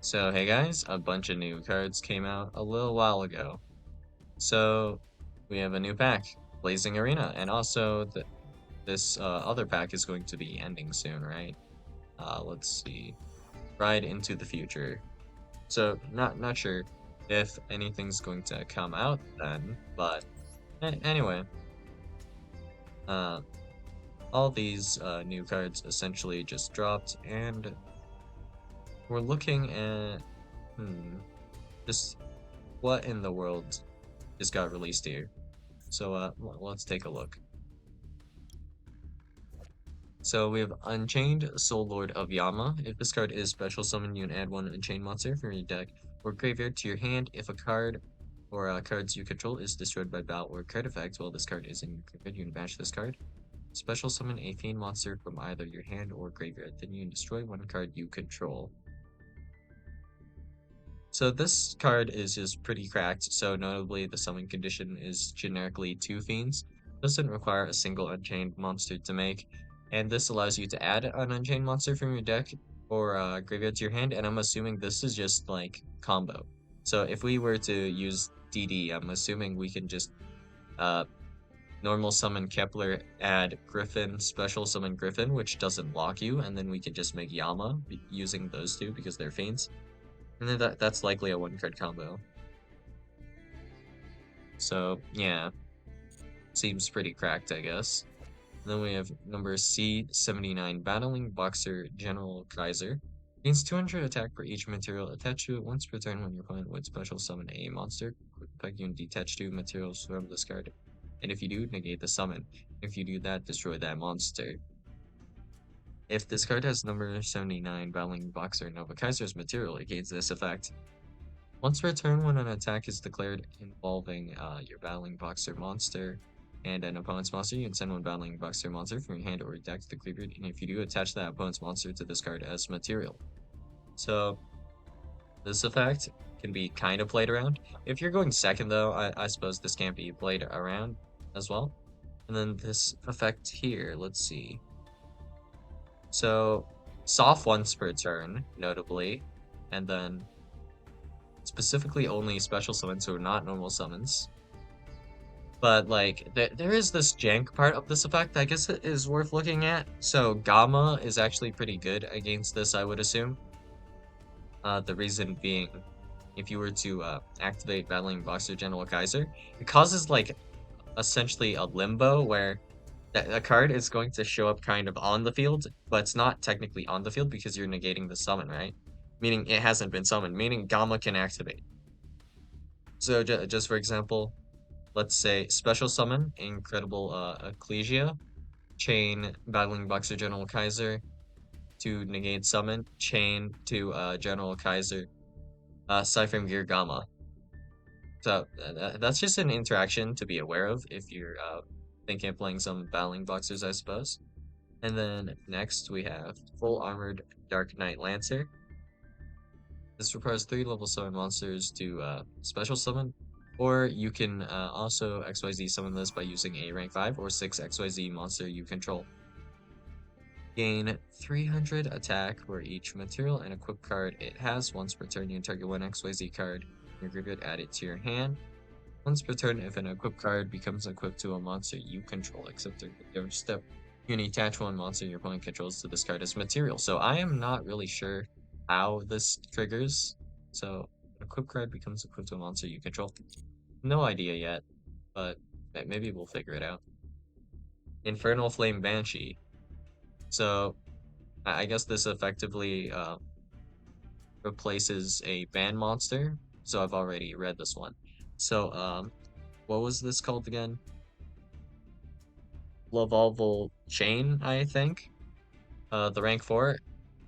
So hey guys, a bunch of new cards came out a little while ago. So we have a new pack, Blazing Arena, and also this other pack is going to be ending soon, right? Let's see, Ride into the Future. So not sure if anything's going to come out then, but anyway, uh, all these new cards essentially just dropped, and we're looking at just what in the world just got released here. So let's take a look. So we have Unchained, Soul Lord of Yama. If this card is special summoned, you can add one Unchained monster from your deck or graveyard to your hand. If a card or cards you control is destroyed by battle or card effect while this card is in your graveyard, you can banish this card. Special summon a fiend monster from either your hand or graveyard. Then you can destroy one card you control. So this card is just pretty cracked, so notably the summon condition is generically 2 fiends. Doesn't require a single Unchained monster to make, and this allows you to add an Unchained monster from your deck or graveyard to your hand, and I'm assuming this is just like combo. So if we were to use DD, I'm assuming we can just uh, normal summon Kepler, add Griffin, special summon Griffin, which doesn't lock you, and then we can just make Yama using those two because they're fiends. And then that's likely a 1-card combo. So, yeah, seems pretty cracked, I guess. And then we have number C79, Battling Boxer General Kaiser. Gains 200 attack for each material attached to it. Once per turn, when your opponent would special summon a monster, quick effect, you can detach 2 materials from this card. And if you do, negate the summon. If you do that, destroy that monster. If this card has number 79, Battling Boxer Nova Kaiser's material, it gains this effect. Once per turn, when an attack is declared involving your Battling Boxer monster and an opponent's monster, you can send one Battling Boxer monster from your hand or your deck to the graveyard, and if you do, attach that opponent's monster to this card as material. So this effect can be kind of played around. If you're going second, though, I suppose this can't be played around as well. And then this effect here, let's see. So soft once per turn, notably, and then specifically only special summons, so not normal summons. But like there is this jank part of this effect I guess it is worth looking at. So Gamma is actually pretty good against this, I would assume. The reason being, if you were to activate Battling Boxer General Kaiser, it causes like essentially a limbo where a card is going to show up kind of on the field, but it's not technically on the field because you're negating the summon, right? Meaning it hasn't been summoned, meaning Gamma can activate. So just for example, let's say special summon Incredible Ecclesia, chain Battling Boxer General Kaiser to negate summon, chain to General Kaiser, Cypher Gear Gamma. So that's just an interaction to be aware of if you're thinking of playing some Battling Boxers, I suppose. And then next we have Full Armored Dark Knight Lancer. This requires 3 level summon monsters to special summon, or you can also XYZ summon this by using a rank 5 or 6 XYZ monster you control. Gain 300 attack for each material and equip card it has. Once per turn, you can target one XYZ card in your graveyard, add it to your hand. Once per turn, if an equipped card becomes equipped to a monster you control, except during your step, you can attach one monster your opponent controls to this card as material. So I am not really sure how this triggers. So an equipped card becomes equipped to a monster you control. No idea yet, but maybe we'll figure it out. Infernal Flame Banshee. So I guess this effectively replaces a band monster. So I've already read this one. So what was this called again? Lavolval Chain, I think. The rank 4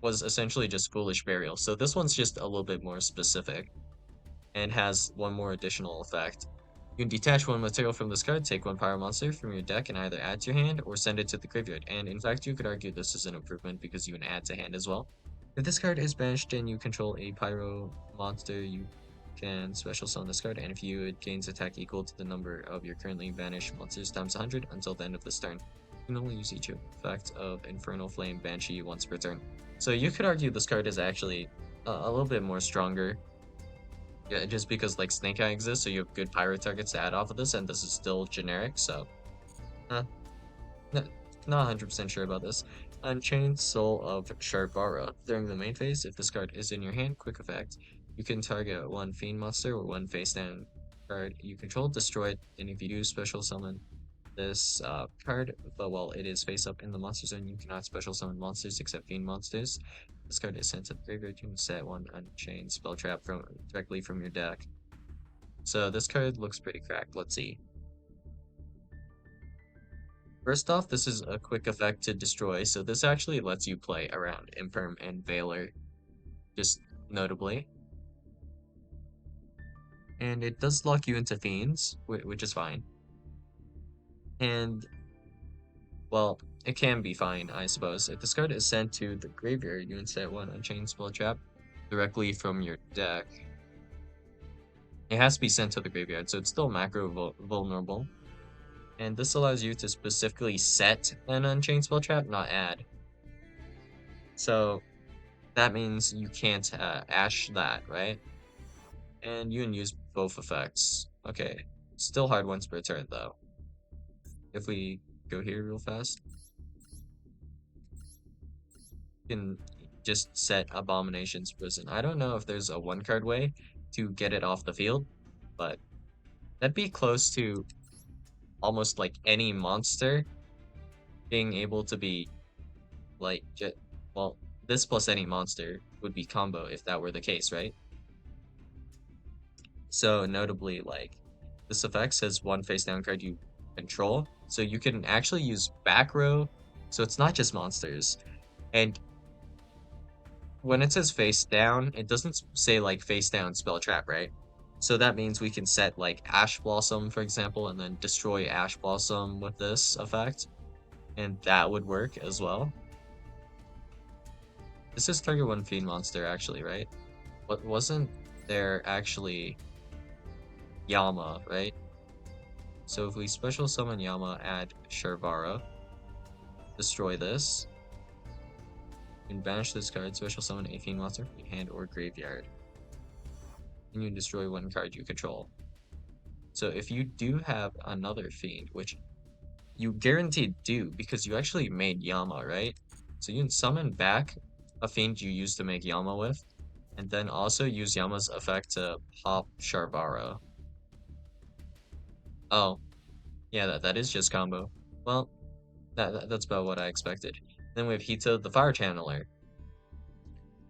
was essentially just Foolish Burial. So this one's just a little bit more specific and has one more additional effect. You can detach one material from this card, take one power monster from your deck, and either add to your hand or send it to the graveyard. And in fact, you could argue this is an improvement because you can add to hand as well. If this card is banished and you control a pyro monster, you can special summon this card, and if it gains attack equal to the number of your currently banished monsters times 100 until the end of this turn. You can only use each effect of Infernal Flame Banshee once per turn. So you could argue this card is actually a little bit more stronger. Yeah, just because like Snake Eye exists, so you have good pirate targets to add off of this, and this is still generic, so uh, n- not 100% sure about this. Unchained Soul of Sharbara. During the main phase, if this card is in your hand, quick effect. You can target one fiend monster or one face down card you control, destroy it, and if you do, special summon this card, but while it is face up in the monster zone, you cannot special summon monsters except fiend monsters. This card is sent to the graveyard. You can set one Unchained spell trap from directly from your deck. So this card looks pretty cracked. Let's see. First off, this is a quick effect to destroy, so this actually lets you play around Imperm and Veiler, just notably. And it does lock you into Fiends, which is fine. And, well, it can be fine, I suppose. If this card is sent to the graveyard, you instead one Unchained Spell Trap directly from your deck. It has to be sent to the graveyard, so it's still macro vulnerable. And this allows you to specifically set an Unchained Spell Trap, not add. So that means you can't Ash that, right? And you can use both effects. Okay, still hard once per turn though. If we go here real fast, you can just set Abomination's Prison. I don't know if there's a one card way to get it off the field, but that'd be close to almost like any monster being able to be like, well, this plus any monster would be combo if that were the case, right? So notably, like, this effect says one face down card you control, so you can actually use back row, so it's not just monsters. And when it says face down, it doesn't say like face down spell trap, right? So that means we can set like Ash Blossom, for example, and then destroy Ash Blossom with this effect, and that would work as well. This is target one fiend monster, actually, right? What wasn't there actually Yama, right? So if we special summon Yama, add Sharvara, destroy this, and banish this card, special summon a fiend monster from your hand or graveyard. And you destroy one card you control. So if you do have another fiend, which you guaranteed do because you actually made Yama, right? So you can summon back a fiend you used to make Yama with, and then also use Yama's effect to pop Sharvara. Oh, yeah, that is just combo. Well, that's about what I expected. Then we have Hita the Fire Channeler.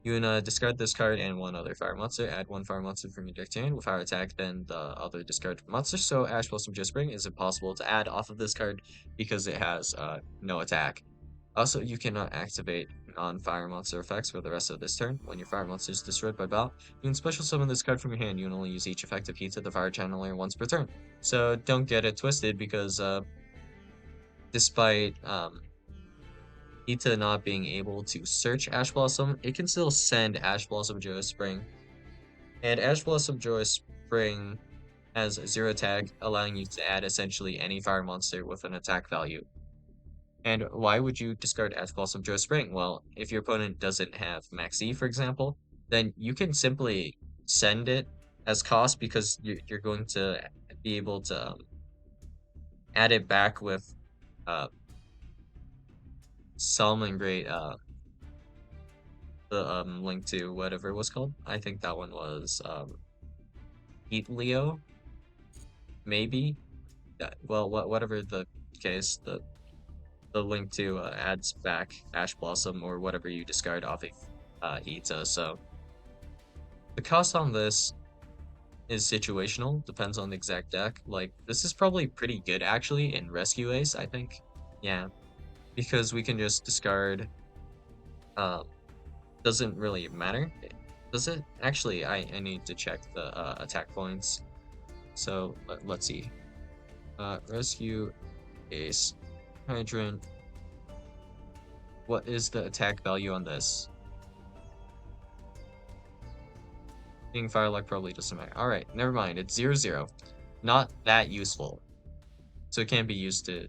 You can discard this card and one other fire monster. Add one fire monster from your deck to hand with fire attack, then the other discard monster. So Ash Blossom Just Spring is impossible to add off of this card because it has no attack. Also, you cannot activate non-fire monster effects for the rest of this turn. When your fire monster is destroyed by battle, you can special summon this card from your hand. You can only use each effect of Hita the Fire Channeler once per turn. So don't get it twisted because despite Ita not being able to search Ash Blossom, it can still send Ash Blossom Joyous Spring. And Ash Blossom Joyous Spring has 0 tag, allowing you to add essentially any fire monster with an attack value. And why would you discard Ash Blossom Joyous Spring? Well, if your opponent doesn't have Max E, for example, then you can simply send it as cost because you're going to be able to add it back with uh, Solomon Great the link to whatever it was called. I think that one was Heat Leo, maybe. Yeah, well, whatever the case, the link to adds back Ash Blossom or whatever you discard off of Ita. So the cost on this is situational, depends on the exact deck. Like this is probably pretty good actually in Rescue Ace, I think. Yeah, because we can just discard um doesn't really matter. Does it? Actually, I need to check the attack points. So let's see. Rescue Ace Hydrant. What is the attack value on this? Being Firelock probably doesn't matter. Alright, never mind. It's 0-0. Not that useful. So it can't be used to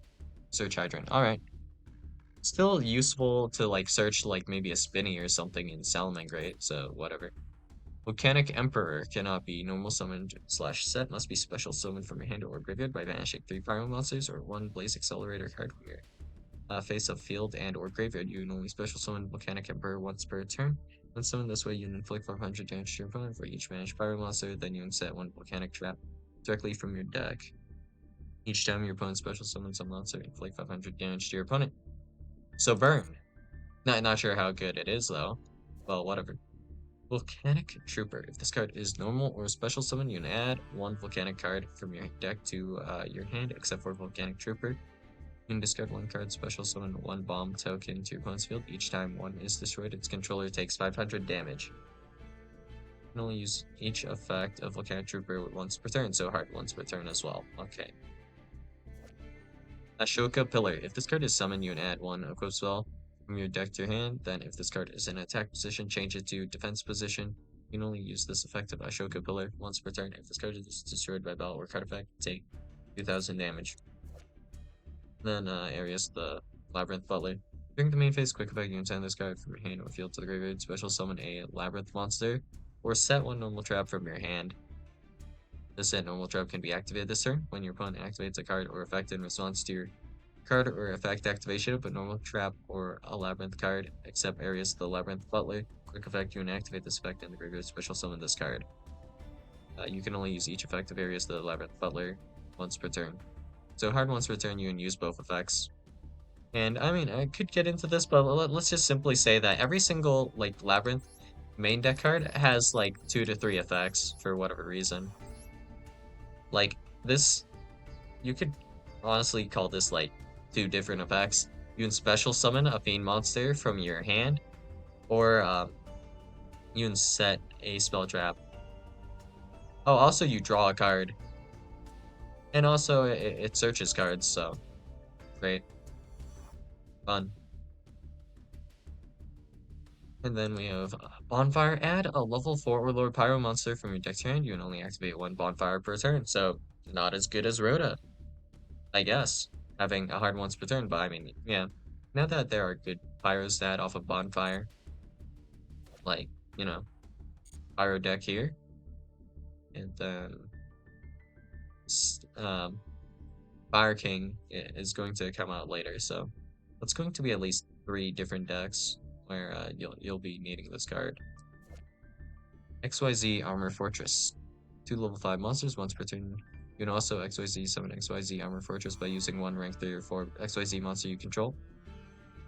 search Hydrant. Alright. Still useful to like search like maybe a Spinny or something in Salamangreat, so whatever. Volcanic Emperor cannot be normal summoned slash set, must be special summoned from your hand or graveyard by banishing 3 Pyro monsters or 1 Blaze Accelerator card from your face-up field and or graveyard. You can only special summon Volcanic Emperor once per turn. When summoned this way, you inflict 500 damage to your opponent for each banished Pyro monster, then you set 1 Volcanic Trap directly from your deck. Each time your opponent special summons a monster, inflict 500 damage to your opponent. So burn. Not sure how good it is though. Well, whatever. Volcanic Trooper. If this card is normal or special summon, you can add 1 Volcanic card from your deck to your hand, except for Volcanic Trooper. You can discard 1 card, special summon 1 bomb token to your opponent's field. Each time 1 is destroyed, its controller takes 500 damage. You can only use each effect of Volcanic Trooper once per turn, so hard once per turn as well. Okay. Ashoka Pillar. If this card is summoned, you can add 1 equip spell from your deck to your hand. Then if this card is in attack position, change it to defense position. You can only use this effect of Ashoka Pillar once per turn. If this card is destroyed by battle or card effect, take 2000 damage. Then Arius, the Labyrinth Butler. During the main phase, quick effect, you can send this card from your hand or field to the graveyard, special summon a Labyrinth monster, or set 1 normal trap from your hand. The set normal trap can be activated this turn when your opponent activates a card or effect in response to your card or effect activation of a normal trap or a labyrinth card, except Arius the Labyrinth Butler. Quick effect, you can activate this effect in the graveyard, special summon this card. You can only use each effect of Arius the Labyrinth Butler once per turn. So hard once per turn, you can use both effects. And I mean, I could get into this, but let's just simply say that every single like Labyrinth main deck card has like 2 to 3 effects for whatever reason. Like this, you could honestly call this like 2 different effects. You can special summon a fiend monster from your hand, or you can set a spell trap. Oh, also you draw a card, and also it searches cards. So great, fun. And then we have Bonfire. Add a level 4 Overlord Pyro monster from your deck to your hand. You can only activate 1 Bonfire per turn, so not as good as Rhoda, I guess. Having a hard once per turn, but I mean, yeah. Now that there are good Pyros that off of Bonfire, like, you know, Pyro deck here. And then Fire King is going to come out later, so it's going to be at least 3 different decks where you'll be needing this card. XYZ Armor Fortress. 2 level 5 monsters once per turn. You can also XYZ summon XYZ Armor Fortress by using 1 rank 3 or 4 XYZ monster you control.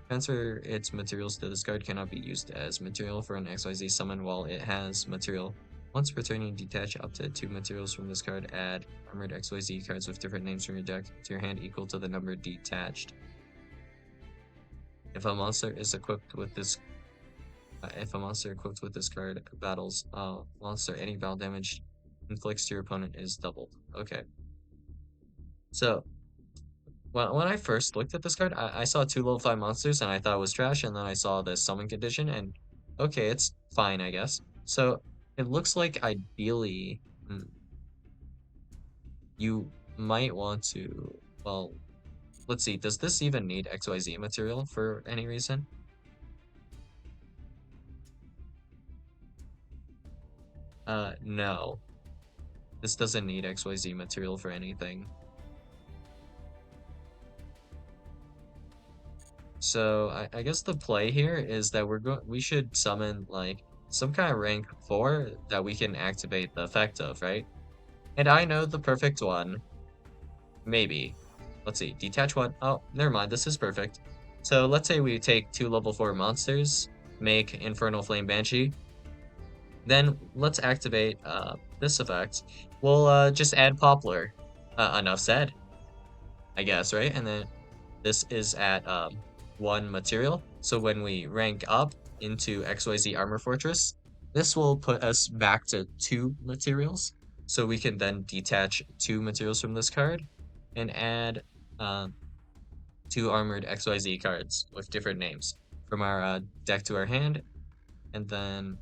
Transfer its materials to this card cannot be used as material for an XYZ summon while it has material. Once per turn, you detach up to 2 materials from this card. Add armored XYZ cards with different names from your deck to your hand equal to the number detached. If a monster is equipped with this card battles a monster, any battle damage inflicts to your opponent is doubled. Okay. So when I first looked at this card, I saw 2 level 5 monsters and I thought it was trash, and then I saw the summon condition and okay, it's fine, I guess. So it looks like ideally you might want to, well, let's see, does this even need XYZ material for any reason? No. This doesn't need XYZ material for anything. So I guess the play here is that we should summon like some kind of rank 4 that we can activate the effect of, right? And I know the perfect one. Maybe. Let's see. Detach one. Oh, never mind. This is perfect. So let's say we take 2 level 4 monsters, make Infernal Flame Banshee. Then let's activate this effect. We'll just add Poplar. Enough said, I guess, right? And then this is at 1 material. So when we rank up into XYZ Armor Fortress, this will put us back to 2 materials. So we can then detach 2 materials from this card and add 2 armored XYZ cards with different names from our deck to our hand. And then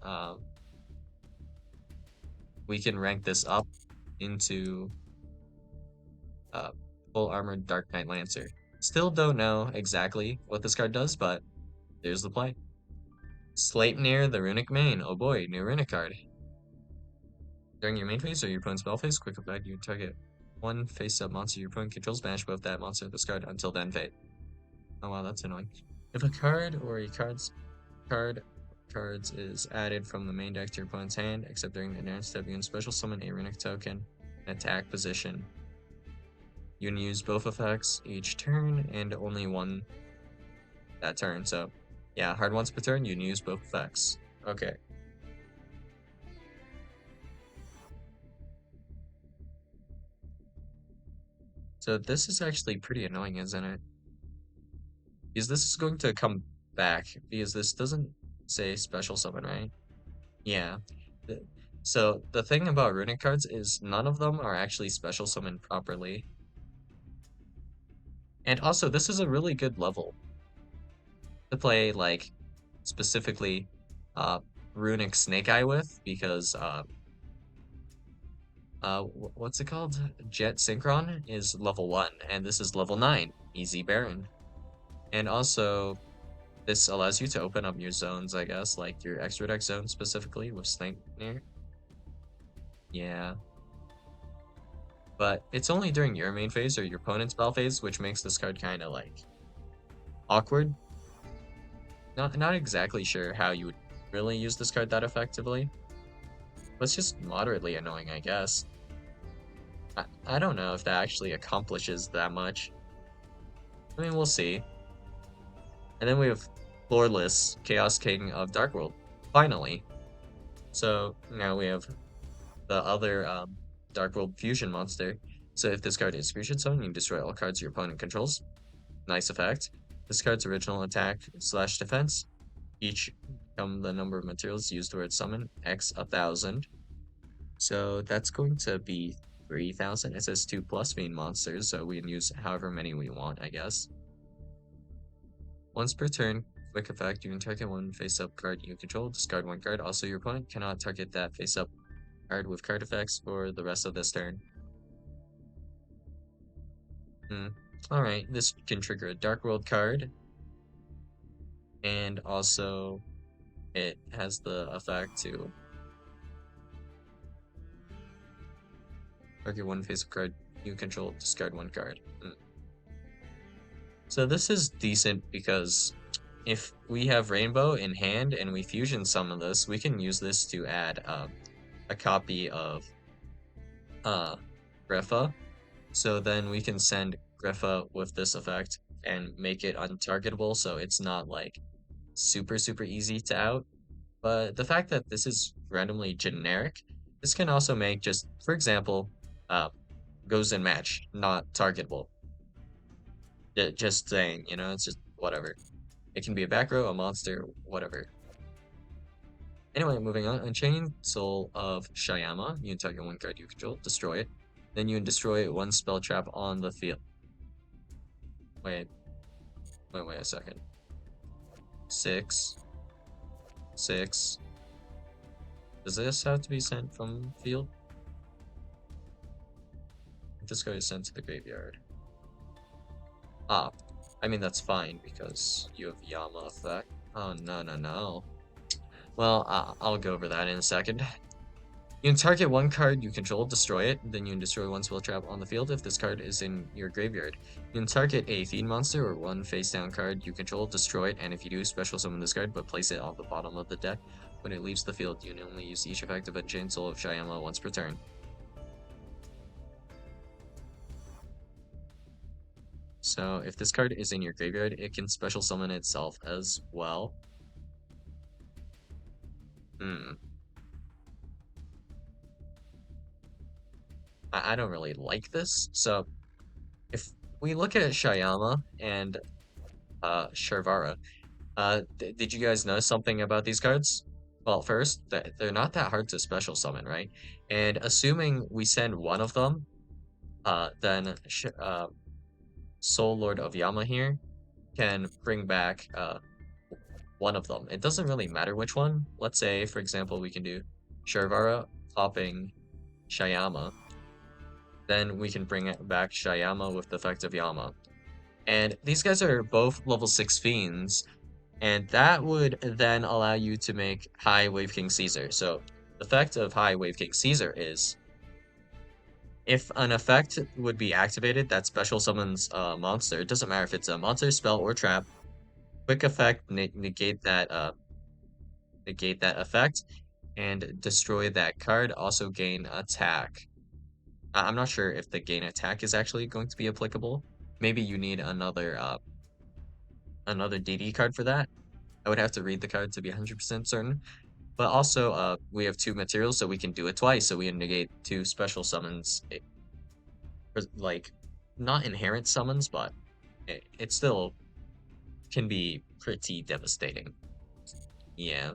we can rank this up into full armored Dark Knight Lancer. Still don't know exactly what this card does, but there's the play. Sleipnir the Runic Mane. Oh boy, new Runic card. During your main phase or your opponent's spell phase, quick effect, you target one face-up monster your opponent controls, banish both that monster and discard until then fade. Oh wow, that's annoying. If a card or a card cards is added from the main deck to your opponent's hand, except during the next step, you can special summon a runic token in attack position. You can use both effects each turn and only one that turn. So yeah, hard once per turn, you can use both effects. Okay. So this is actually pretty annoying, isn't it? Because this is going to come back, because this doesn't say special summon, right? Yeah. The- So the thing about runic cards is none of them are actually special summoned properly. And also, this is a really good level to play, like, specifically uh, Runic Snake Eye with, because what's it called? Jet Synchron is level 1, and this is level 9, Easy Baron. And also, this allows you to open up your zones, I guess, like your extra deck zone specifically with Snake near. Yeah. But it's only during your main phase or your opponent's spell phase, which makes this card kind of like awkward. Not exactly sure how you would really use this card that effectively. But it's just moderately annoying, I guess. I don't know if that actually accomplishes that much. I mean, we'll see. And then we have Floorless, Chaos King of Dark World. Finally. So now we have the other Dark World Fusion monster. So if this card is Fusion Summon, you can destroy all cards your opponent controls. Nice effect. This card's original attack / defense. Each become the number of materials used towards summon, X 1,000. So that's going to be 3,000. It says 2+ main monsters, so we can use however many we want, I guess. Once per turn, quick effect, you can target one face-up card you control, discard one card. Also, your opponent cannot target that face-up card with card effects for the rest of this turn. Alright, this can trigger a Dark World card. And also, it has the effect to target one face-up card you control, discard one card. So this is decent because if we have Rainbow in hand and we fusion summon this, we can use this to add a copy of Griffa. So then we can send Griffa with this effect and make it untargetable, so it's not like super easy to out. But the fact that this is randomly generic, this can also make just, for example, goes in match, not targetable. Just saying, you know, it's just whatever. It can be a back row, a monster, whatever. Anyway, moving on. Unchained Soul of Shayama. You can target one card you control, destroy it. Then you can destroy one spell trap on the field. Wait a second. 6. 6. Does this have to be sent from field? This card is sent to the graveyard. Ah, I mean that's fine because you have Yama effect. Oh no. Well, I'll go over that in a second. You can target one card you control, destroy it, then you can destroy one spell trap on the field if this card is in your graveyard. You can target a fiend monster or one face down card you control, destroy it, and if you do, special summon this card, but place it on the bottom of the deck. When it leaves the field, you can only use each effect of Unchained Soul of Shayama once per turn. So if this card is in your graveyard, it can special summon itself as well. I don't really like this. So if we look at Shayama and Sharvara, did you guys know something about these cards? Well, first, they're not that hard to special summon, right? And assuming we send one of them, then Soul Lord of Yama here can bring back one of them. It doesn't really matter which one. Let's say, for example, we can do Sharvara popping Shayama. Then we can bring it back Shayama with the effect of Yama. And these guys are both level 6 fiends, and that would then allow you to make high Wave King Caesar. So The effect of High Wave King Caesar is if an effect would be activated that special summons a monster, it doesn't matter if it's a monster, spell, or trap. Quick effect negate that effect and destroy that card. Also gain attack. I'm not sure if the gain attack is actually going to be applicable. Maybe you need another DD card for that. I would have to read the card to be 100% certain. But also, we have two materials, so we can do it twice. So we negate two special summons, like not inherent summons, but it still can be pretty devastating. Yeah.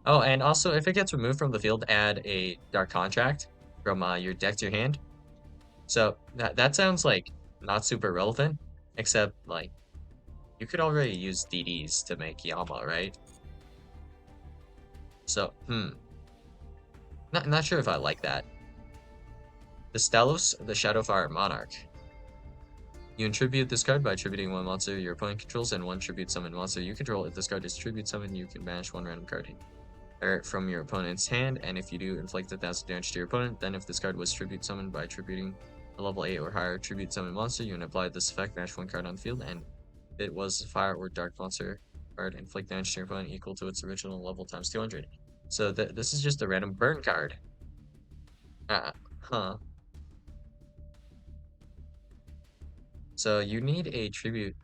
Oh, and also, if it gets removed from the field, add a Dark Contract from your deck to your hand. So that sounds like not super relevant, except like you could already use DDs to make Yama, right? So, not sure if I like that. The Stelos, the Shadowfire Monarch. You attribute this card by attributing one monster your opponent controls and one tribute summon monster you control. If this card is tribute summon, you can banish one random card from your opponent's hand, and if you do, inflict 1,000 damage to your opponent. Then if this card was tribute summoned by attributing a level 8 or higher tribute summon monster, you can apply this effect, banish one card on the field, and if it was a fire or dark monster card, inflict damage to your opponent equal to its original level times 200. So this is just a random burn card. Ah, huh. So you need a tribute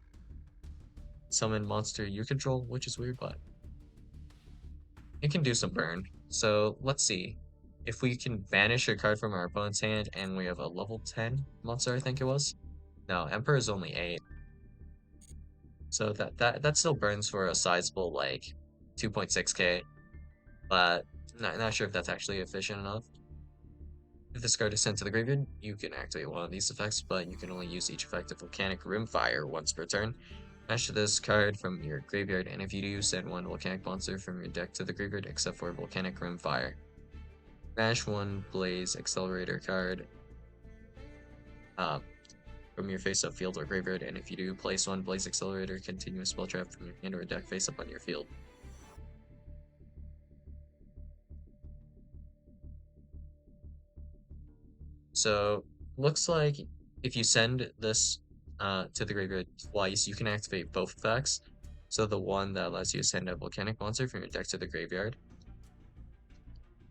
summon monster you control, which is weird, but it can do some burn. So let's see. If we can banish a card from our opponent's hand and we have a level 10 monster, I think it was. No, Emperor is only 8. So that still burns for a sizable like 2.6k, but not sure if that's actually efficient enough. If this card is sent to the graveyard, you can activate one of these effects, but you can only use each effect of Volcanic Rimfire once per turn. Match this card from your graveyard, and if you do, send one Volcanic monster from your deck to the graveyard except for Volcanic Rimfire. Banish one Blaze Accelerator card uh, from your face-up field or graveyard, and if you do, place one Blaze Accelerator continuous spell trap from your hand or deck face-up on your field. So, looks like if you send this to the graveyard twice, you can activate both effects. So the one that allows you to send a Volcanic monster from your deck to the graveyard,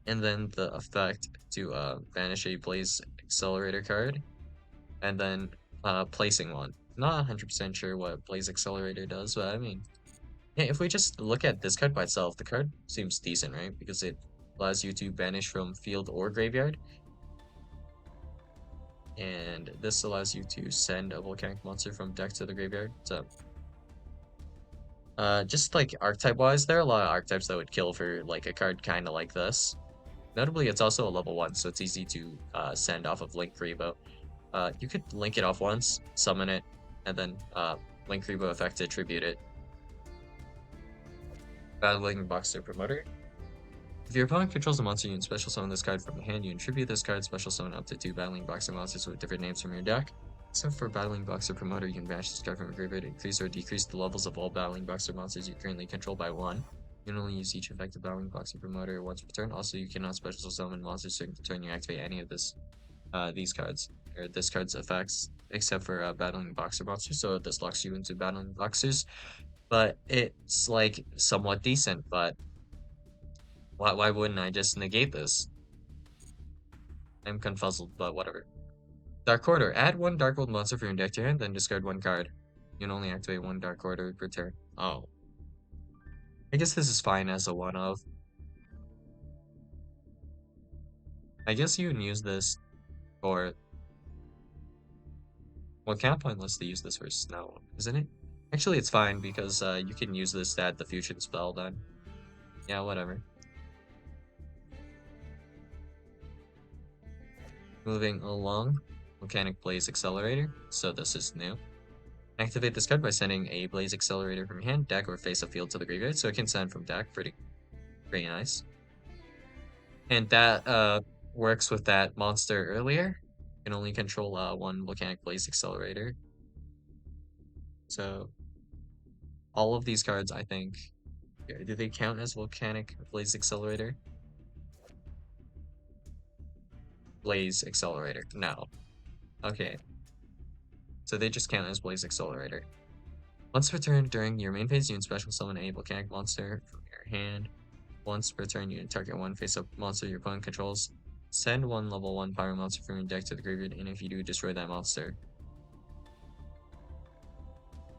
and then the effect to banish a Blaze Accelerator card, and then placing one. Not 100% sure what Blaze Accelerator does, but I mean, yeah, if we just look at this card by itself, the card seems decent, right? Because it allows you to banish from field or graveyard, and this allows you to send a Volcanic monster from deck to the graveyard. So, just like archetype wise, there are a lot of archetypes that would kill for like a card kind of like this. Notably, it's also a level 1, so it's easy to send off of Link Rebo. You could link it off once, summon it, and then Link Rebo effect to tribute it. Battling Boxer Promoter. If your opponent controls a monster, you can special summon this card from your hand. You can tribute this card, special summon up to 2 Battling Boxer monsters with different names from your deck. Except for Battling Boxer Promoter, you can banish this card from your graveyard, increase or decrease the levels of all Battling Boxer monsters you currently control by 1. You can only use each effective Battling Boxer Promoter once per turn. Also, you cannot special summon monsters during the turn you activate any of these cards, or this card's effects, except for Battling Boxer monsters, so this locks you into Battling Boxers. But it's like somewhat decent, but why wouldn't I just negate this? I'm confuzzled, but whatever. Dark Order. Add one Dark Gold monster from your deck to your hand, then discard one card. You can only activate one Dark Order per turn. Oh. I guess this is fine as a one-of. I guess you can use this for... Well, kind of pointless to use this for Snow, isn't it? Actually, it's fine, because you can use this to add the Fusion spell then. Yeah, whatever. Moving along. Volcanic Blaze Accelerator. So this is new. Activate this card by sending a Blaze Accelerator from your hand, deck, or face-up field to the graveyard, so it can send from deck. Pretty nice. And that works with that monster earlier. You can only control one Volcanic Blaze Accelerator. So all of these cards, I think, Do they count as Volcanic Blaze Accelerator? Blaze Accelerator. No. Okay. So they just count as Blaze Accelerator. Once per turn during your main phase, you can special summon a volcanic monster from your hand. Once per turn, you can target one face-up monster your opponent controls. Send one level 1 Pyro monster from your deck to the graveyard, and if you do, destroy that monster.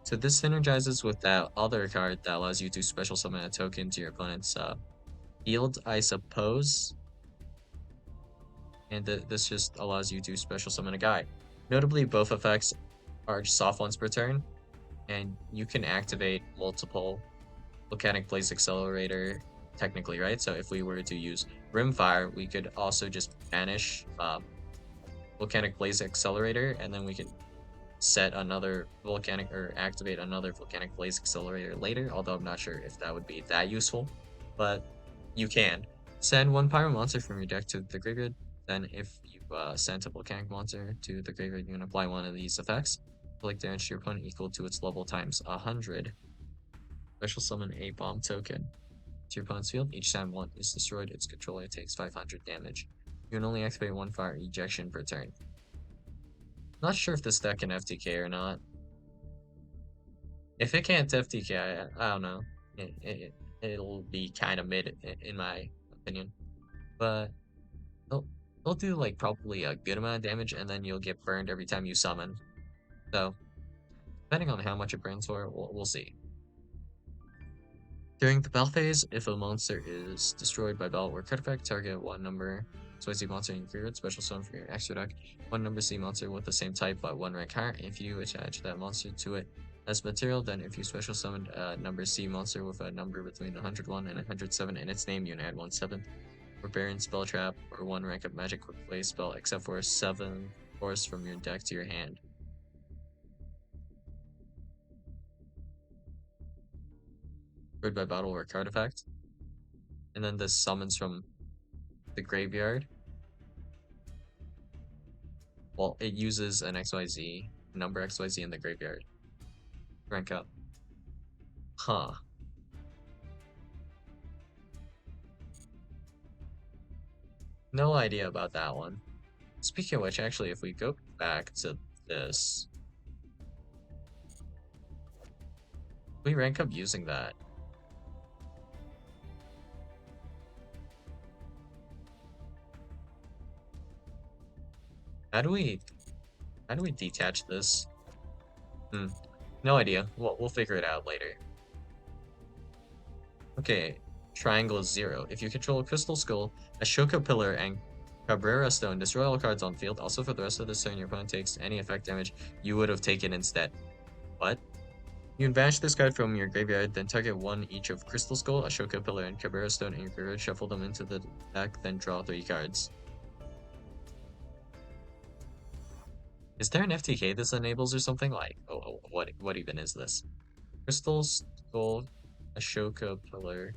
So this synergizes with that other card that allows you to special summon a token to your opponent's field, I suppose. And this just allows you to special summon a guy. Notably, both effects are soft once per turn, and you can activate multiple Volcanic Blaze Accelerator technically, right? So if we were to use Rimfire, we could also just banish Volcanic Blaze Accelerator, and then we could set another volcanic or activate another Volcanic Blaze Accelerator later, although I'm not sure if that would be that useful, but you can. Send one Pyro monster from your deck to the graveyard, then if you sent a Volcanic monster to the graveyard, you can apply one of these effects. Inflict damage to your opponent equal to its level times 100. Special summon a bomb token to your opponent's field. Each time one is destroyed, its controller takes 500 damage. You can only activate one fire ejection per turn. Not sure if this deck can FTK or not. If it can't FTK, I don't know. It'll be kind of mid in my opinion. But it'll do like probably a good amount of damage, and then you'll get burned every time you summon. So depending on how much it burns for, we'll see. During the battle phase, if a monster is destroyed by battle or card effect, target one number XYZ monster in your graveyard, special summon for your extra deck, one number C monster with the same type but one rank higher. If you attach that monster to it as material, then if you special summoned a number C monster with a number between 101 and 107 in its name, you can add 1/7. Barbarian spell trap or one rank of magic quick play spell, except for a 7 force from your deck to your hand. Destroyed by battle or card effect. And then this summons from the graveyard. Well, it uses an XYZ, number XYZ in the graveyard. Rank up. Huh. No idea about that one. Speaking of which, actually, if we go back to this, we rank up using that. How do we detach this? No idea. We'll figure it out later. Okay, triangle 0. If you control a Crystal Skull, Ashoka Pillar, and Cabrera Stone, destroy all cards on field. Also, for the rest of this turn, your opponent takes any effect damage you would have taken instead. What? You can banish this card from your graveyard, then target one each of Crystal Skull, Ashoka Pillar, and Cabrera Stone in your graveyard, shuffle them into the deck, then draw 3 cards. Is there an FTK this enables or something? Like, what even is this? Crystal Skull, Ashoka Pillar.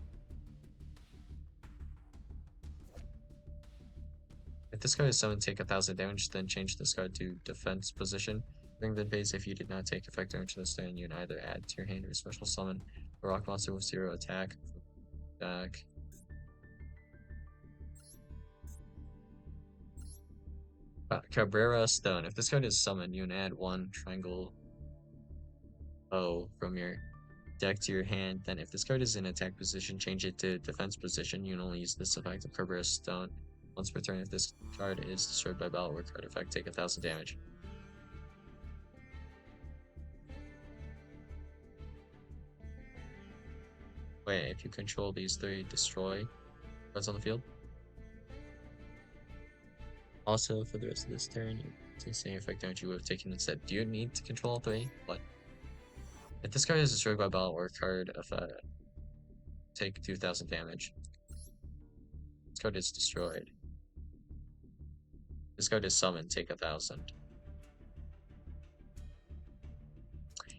If this card is summoned, take 1000 damage, then change this card to defense position. During the phase, if you did not take effect damage this turn, you can either add to your hand or special summon a rock monster with 0 attack. Back. Cabrera Stone. If this card is summoned, you can add 1 triangle O from your deck to your hand. Then if this card is in attack position, change it to defense position. You can only use this effect of Cabrera Stone once per turn. If this card is destroyed by battle or card effect, take 1000 damage. Wait, if you control these 3, destroy cards on the field. Also, for the rest of this turn, you take the same effect damage you would have taken instead. Do you need to control all 3? What? If this card is destroyed by battle or card effect, take 2000 damage. This card is destroyed. This card is summoned, take 1000.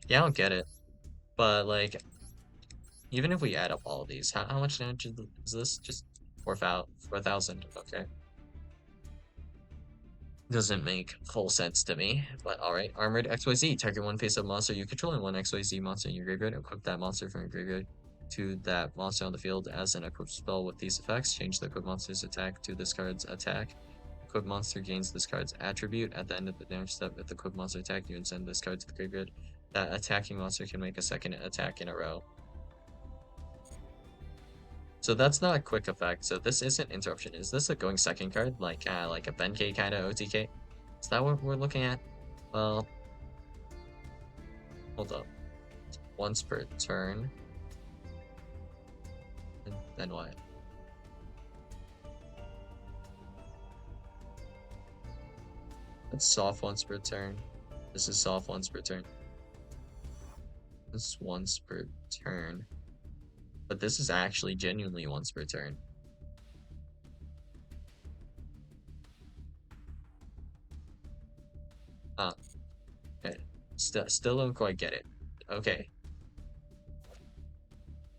Yeah, I don't get it. But, like, even if we add up all of these, how much damage is this? Just 4,000, okay. Doesn't make full sense to me, but alright. Armored XYZ. Target one face-up monster you control and one XYZ monster in your graveyard. Equip that monster from your graveyard. to that monster on the field as an equipped spell with these effects. Change the equipped monster's attack to this card's attack. Equipped monster gains this card's attribute. At the end of the damage step, if the equipped monster attack, you can send this card to the graveyard. That attacking monster can make a second attack in a row. So that's not a quick effect. So this isn't interruption. Is this a going second card, like a Benkei kind of OTK? Is that what we're looking at? Well, hold up. Once per turn. And then what? It's soft once per turn. This is soft once per turn. This is once per turn. But this is actually genuinely once per turn. Ah, okay. Still don't quite get it. Okay.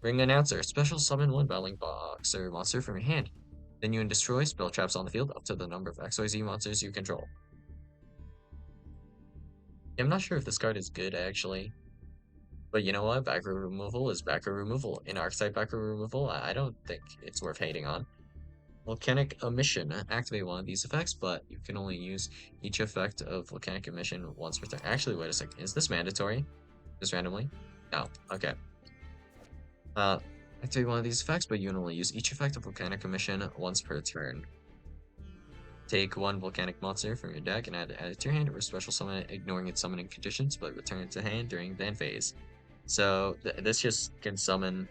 Ring Announcer. Special summon one battling boxer monster from your hand. Then you can destroy spell traps on the field up to the number of XYZ monsters you control. I'm not sure if this card is good, actually. But you know what? Back row removal is back row removal. In Archetype back row removal, I don't think it's worth hating on. Volcanic Emission. Activate one of these effects, but you can only use each effect of Volcanic Emission once per turn. Actually, wait a second. Is this mandatory? Just randomly? No. Okay. Activate one of these effects, but you can only use each effect of Volcanic Emission once per turn. Take one volcanic monster from your deck and add it to your hand, or special summon it, ignoring its summoning conditions, but return it to hand during the end phase. So this just can summon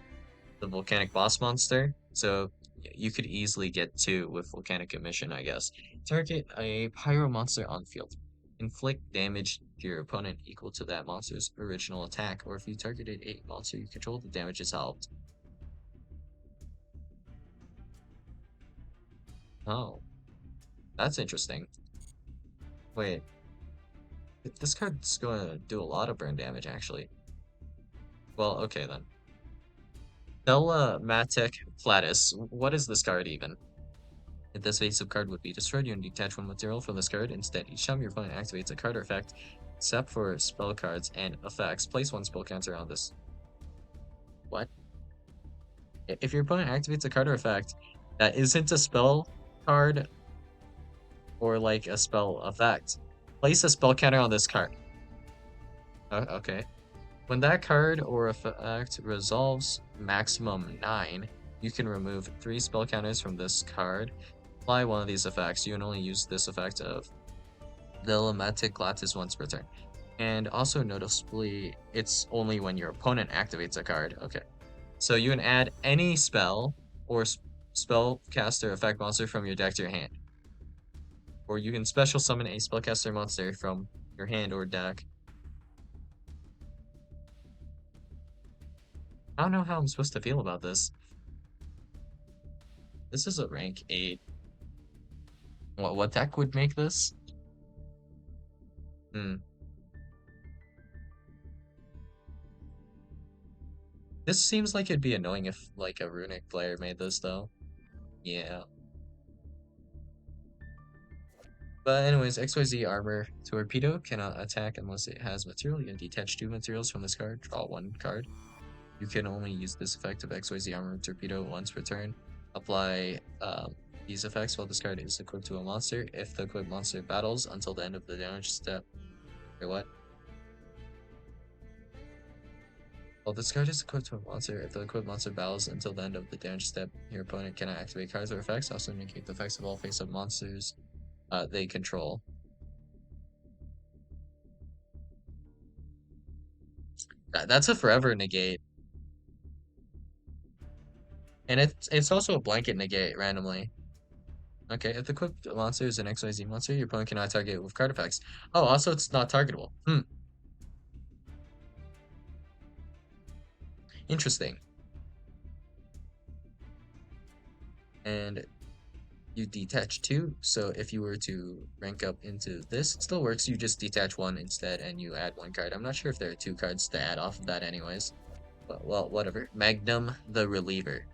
the volcanic boss monster. So you could easily get two with volcanic emission, I guess. Target a pyro monster on field. Inflict damage to your opponent equal to that monster's original attack, or if you targeted a monster you control, the damage is halved. Oh, that's interesting. Wait, this card's going to do a lot of burn damage, actually. Well, okay then. Telematic Platus. What is this card even? If this face-up card would be destroyed, you can detach one material from this card. Instead, each time your opponent activates a card or effect, except for spell cards and effects, place one spell counter on this. What? If your opponent activates a card or effect that isn't a spell card or like a spell effect, place a spell counter on this card. Okay. When that card or effect resolves maximum 9, you can remove 3 spell counters from this card. Apply one of these effects. You can only use this effect of the Telematic Platus once per turn. And also noticeably, it's only when your opponent activates a card. Okay. So you can add any spell or spellcaster effect monster from your deck to your hand. Or you can special summon a spellcaster monster from your hand or deck. I don't know how I'm supposed to feel about this. This is a rank 8. What deck would make this? Hmm. This seems like it'd be annoying if like a runic player made this though. Yeah. But anyways, XYZ Armor Torpedo cannot attack unless it has material. You can detach 2 materials from this card, draw 1 card. You can only use this effect of XYZ Armor Torpedo once per turn. Apply these effects while this card is equipped to a monster. If the equipped monster battles until the end of the damage step. Or what? Well, this card is equipped to a monster. If the equipped monster battles until the end of the damage step, your opponent cannot activate cards or effects. Also negate the effects of all face-up monsters they control. That's a forever negate. And it's also a blanket negate randomly. Okay, if the equipped monster is an XYZ monster, your opponent cannot target it with card effects. Oh, also it's not targetable. Interesting. And you detach 2, so if you were to rank up into this, it still works. You just detach 1 instead and you add 1 card. I'm not sure if there are 2 cards to add off of that anyways. But, well, whatever. Magnum the Reliever.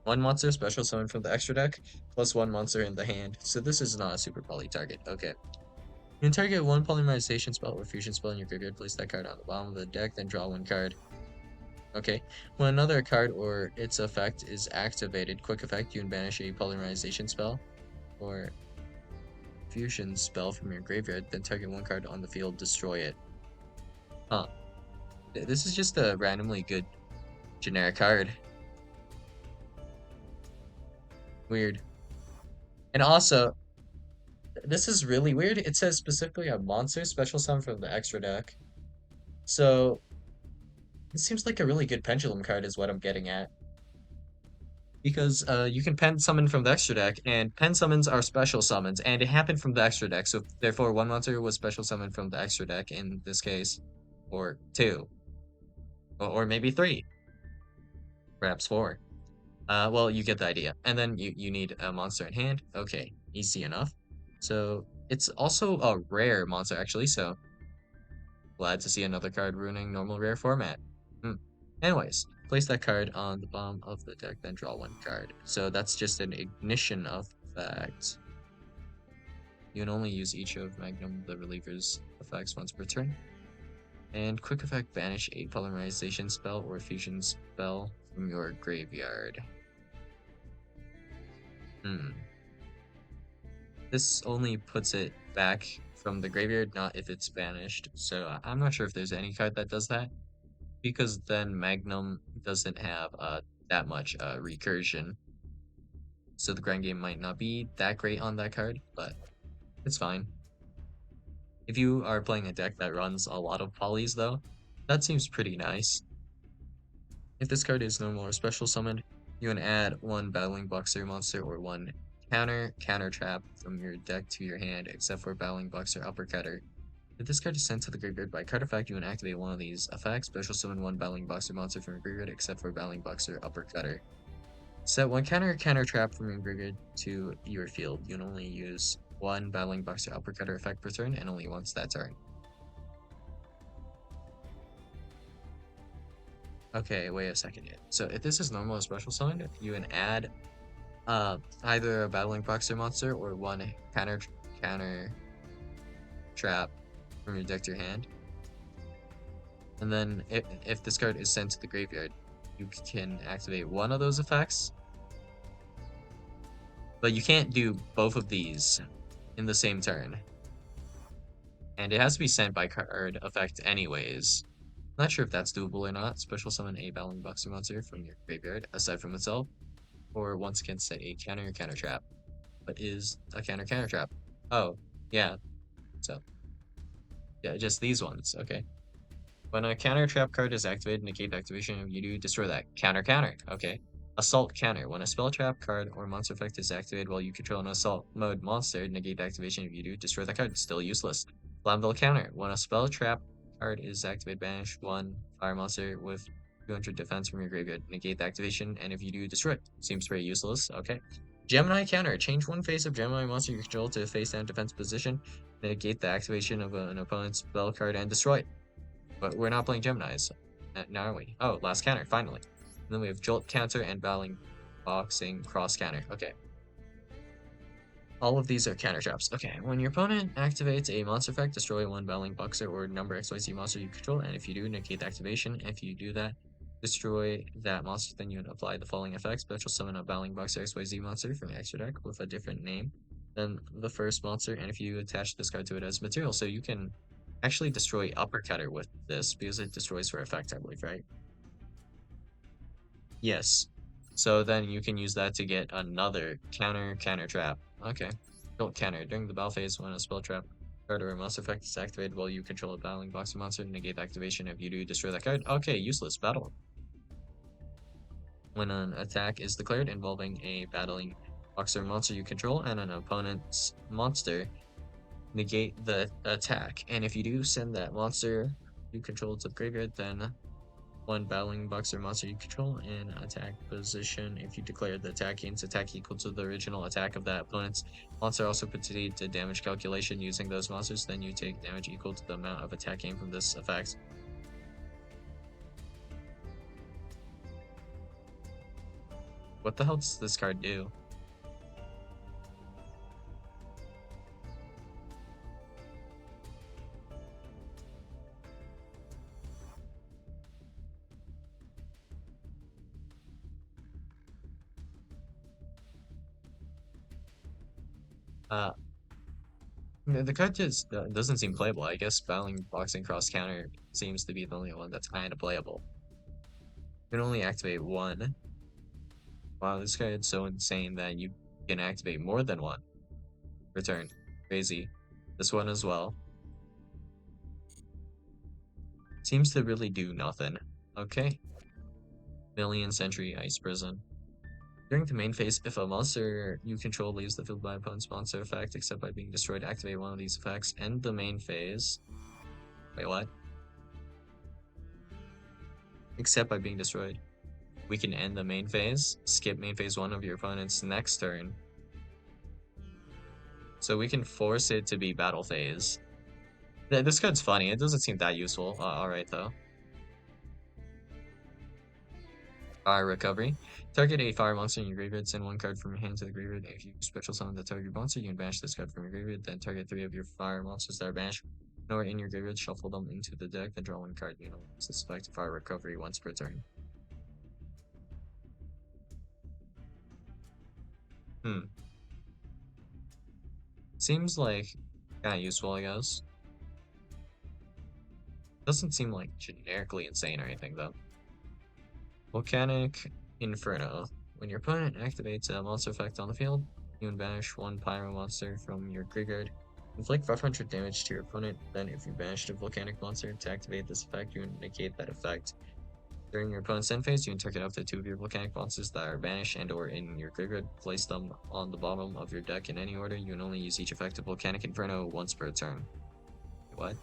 1 monster special summon from the extra deck, plus 1 monster in the hand. So this is not a super poly target. Okay. You can target 1 polymerization spell or fusion spell in your graveyard. Place that card on the bottom of the deck, then draw 1 card. Okay. When another card or its effect is activated, quick effect, you can banish a polymerization spell or fusion spell from your graveyard, then target one card on the field, destroy it. Huh. This is just a randomly good generic card. Weird. And also, this is really weird. It says specifically a monster special summon from the extra deck. So it seems like a really good pendulum card is what I'm getting at. Because you can pen summon from the extra deck, and pen summons are special summons, and it happened from the extra deck. So therefore, one monster was special summoned from the extra deck in this case, or two, or maybe three, perhaps four. Well, you get the idea. And then you need a monster in hand. Okay, easy enough. So it's also a rare monster actually. So glad to see another card ruining normal rare format. Hmm. Anyways, place that card on the bottom of the deck, then draw one card. So that's just an ignition effect. You can only use each of Magnum the reliever's effects once per turn. And quick effect, banish a polymerization spell or fusion spell from your graveyard. Hmm. This only puts it back from the graveyard, not if it's banished. So I'm not sure if there's any card that does that, because then Magnum doesn't have that much recursion. So the grind game might not be that great on that card, but it's fine. If you are playing a deck that runs a lot of polys though, that seems pretty nice. If this card is normal or special summoned, you can add one Battling Boxer monster or one counter trap from your deck to your hand, except for Battling Boxer Uppercutter. If this card is sent to the graveyard by card effect, you can activate one of these effects. Special summon one Battling Boxer monster from your graveyard, except for Battling Boxer Uppercutter. Set one counter trap from your graveyard to your field. You can only use one Battling Boxer Uppercutter effect per turn, and only once that turn. Okay, wait a second yet. So if this is normal or special summon, you can add either a Battling Boxer monster or one counter trap from your deck to your hand. And then if this card is sent to the graveyard, you can activate one of those effects. But you can't do both of these in the same turn. And it has to be sent by card effect anyways. Not sure if that's doable or not. Special summon a Battling Boxer monster from your graveyard, aside from itself. Or once again set a counter trap. What is a counter trap? Oh, yeah. So, yeah, just these ones. Okay. When a counter trap card is activated, negate the activation of you do destroy that. Counter. Okay. Assault counter. When a spell trap card or monster effect is activated while you control an assault mode monster, negate the activation of you do destroy that card. Still useless. Flammable counter. When a spell trap card is activated, banish one fire monster with 200 defense from your graveyard. Negate the activation, and if you do, destroy it. Seems very useless. Okay. Gemini counter. Change one face of Gemini monster you control to a face down defense position. Negate the activation of an opponent's spell card and destroy it. But we're not playing Geminis. Now are we? Oh, last counter, finally. And then we have Jolt counter and Battling Boxing cross counter. Okay. All of these are counter traps. Okay, when your opponent activates a monster effect, destroy one Battling Boxer or number XYZ monster you control, and if you do, negate the activation. If you do that, destroy that monster, then you can apply the following effects. Special summon a Battling Boxer XYZ monster from your extra deck with a different name than the first monster, and if you attach this card to it as material, so you can actually destroy Uppercutter with this because it destroys for effect, I believe, right? Yes. So then you can use that to get another counter trap. Okay. Don't counter. During the battle phase, when a spell trap card or a monster effect is activated while you control a battling boxer monster, negate the activation. If you do, destroy that card. Okay, useless. Battle. When an attack is declared involving a battling boxer monster you control and an opponent's monster, negate the attack. And if you do send that monster you control to the graveyard, then one battling boxer monster you control in attack position. If you declare the attack gains attack equal to the original attack of that opponent's monster, also proceed to damage calculation using those monsters, then you take damage equal to the amount of attack gained from this effect. What the hell does this card do? Uh, the card just doesn't seem playable. I guess battling boxing cross counter seems to be the only one that's kind of playable. You can only activate one. Wow, this card is so insane that you can activate more than one. Return. Crazy. This one as well. Seems to really do nothing. Okay. Million Century Ice Prison. During the main phase, if a monster you control leaves the field by opponent's monster effect, except by being destroyed, activate one of these effects. End the main phase. Wait, what? Except by being destroyed. We can end the main phase, skip main phase 1 of your opponent's next turn. So we can force it to be battle phase. This card's funny. It doesn't seem that useful. Alright, though. Fire Recovery. Target a fire monster in your graveyard. Send one card from your hand to the graveyard. If you special summon the target monster, you can banish this card from your graveyard. Then target 3 of your fire monsters that are banished or in your graveyard. Shuffle them into the deck. Then draw one card. You know, suspect Fire Recovery once per turn. Hmm. Seems like kind of useful, I guess. Doesn't seem like generically insane or anything, though. Volcanic Inferno. When your opponent activates a monster effect on the field, you can banish one pyro monster from your graveyard. Inflict 500 damage to your opponent, then if you banished a volcanic monster to activate this effect, you can negate that effect. During your opponent's end phase, you can target up to 2 of your volcanic monsters that are banished and or in your graveyard, place them on the bottom of your deck in any order. You can only use each effect of Volcanic Inferno once per turn. What?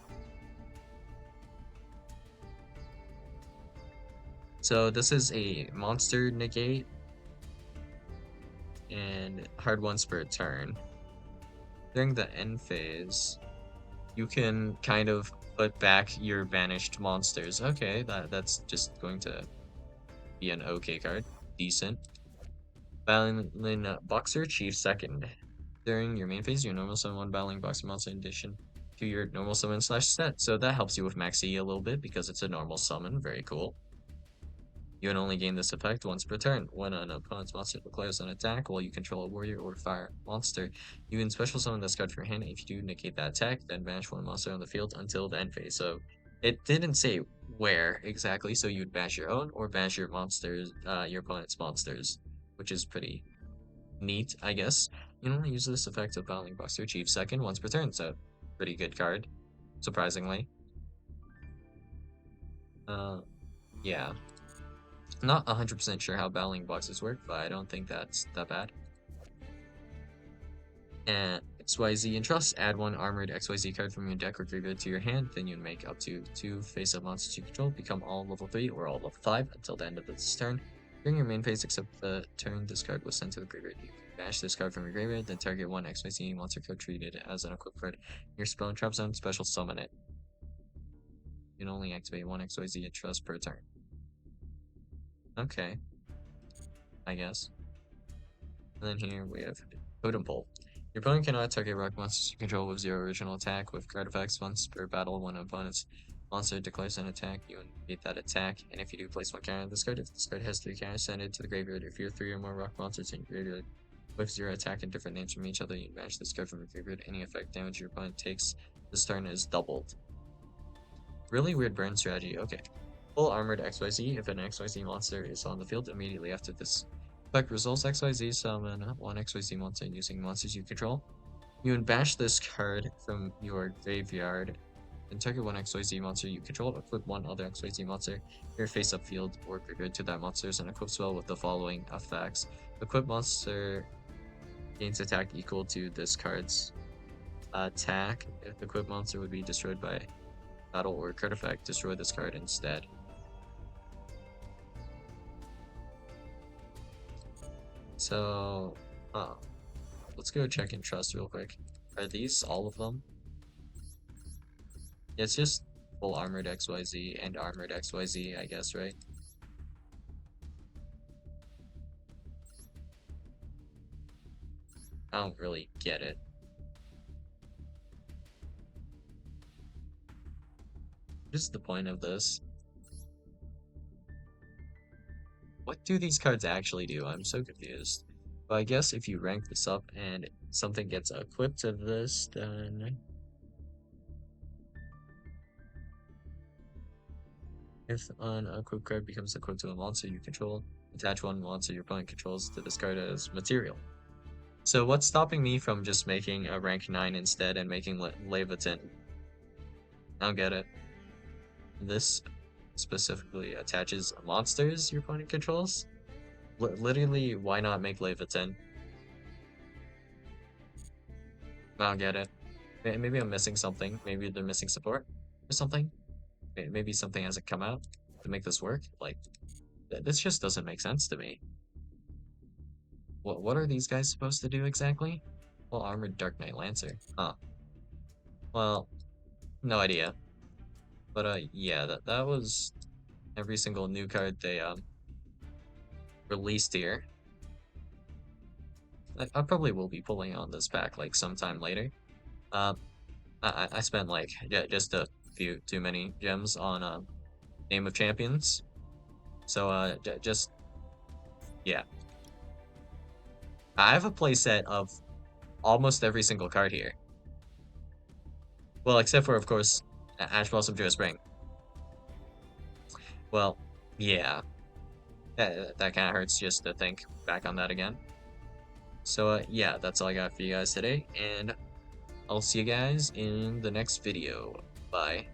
So this is a monster negate and hard once per turn. During the end phase, you can kind of put back your banished monsters. Okay, that's just going to be an okay card. Decent. Battling Boxer Chief second. During your main phase, your normal summon one battling boxer monster in addition to your normal summon slash set. So that helps you with Max E a little bit because it's a normal summon. Very cool. You can only gain this effect once per turn. When an opponent's monster declares an attack while you control a warrior or fire monster, you can special summon this card from your hand. If you do negate that attack, then banish one monster on the field until the end phase. So it didn't say where exactly, so you'd bash your own or bash your monsters, your opponent's monsters, which is pretty neat, I guess. You can only use this effect of battling Boxer Chief second once per turn, so pretty good card, surprisingly. Yeah. Not 100% sure how battling boxes work, but I don't think that's that bad. And XYZ Entrust, add one armored XYZ card from your deck or graveyard to your hand, then you make up to 2 face-up monsters you control, become all level 3 or all level 5 until the end of this turn. During your main phase, except the turn this card was sent to the graveyard, you bash this card from your graveyard, then target one XYZ monster card treated as an equipped card. Your spell and trap zone, special summon it. You can only activate one XYZ Entrust per turn. Okay, I guess. And then here we have Totem Pole. Your opponent cannot target rock monsters you control with 0 original attack. With card effects, once per battle, when an opponent's monster declares an attack, you negate that attack. And if you do place one counter on this card, if this card has 3 counters, send it to the graveyard. If you have 3 or more rock monsters in your graveyard with 0 attack and different names from each other, you can banish this card from your graveyard. Any effect damage your opponent takes this turn is doubled. Really weird burn strategy. Okay. Full armored XYZ. If an XYZ monster is on the field immediately after this effect results, XYZ summon one XYZ monster using monsters you control. You can bash this card from your graveyard and target one XYZ monster you control. Equip one other XYZ monster your face-up field or graveyard to that monsters and equip spell with the following effects. Equip monster gains attack equal to this card's attack. If the equipped monster would be destroyed by battle or card effect, destroy this card instead. So, let's go check and trust real quick. Are these all of them? It's just full armored XYZ and armored XYZ, I guess, right? I don't really get it. What is the point of this? What do these cards actually do? I'm so confused. But I guess if you rank this up and something gets equipped to this, then if an equipped card becomes equipped to a monster you control, attach one monster your opponent controls to this card as material. So what's stopping me from just making a rank 9 instead and making Leviathan? I don't get it. This specifically attaches monsters your opponent controls? Literally, why not make Leviathan? I don't get it. Maybe I'm missing something. Maybe they're missing support or something. Maybe something hasn't come out to make this work. Like, this just doesn't make sense to me. What are these guys supposed to do exactly? Well, Armored Dark Knight Lancer. Huh. Well, no idea. But yeah, that was every single new card they released here. I probably will be pulling on this pack like sometime later. Uh, I spent like just a few too many gems on Name of Champions. So just yeah, I have a playset of almost every single card here. Well, except for of course Ash Blossom Joe Spring. Well, yeah, that kind of hurts just to think back on that again. So yeah, that's all I got for you guys today, and I'll see you guys in the next video. Bye.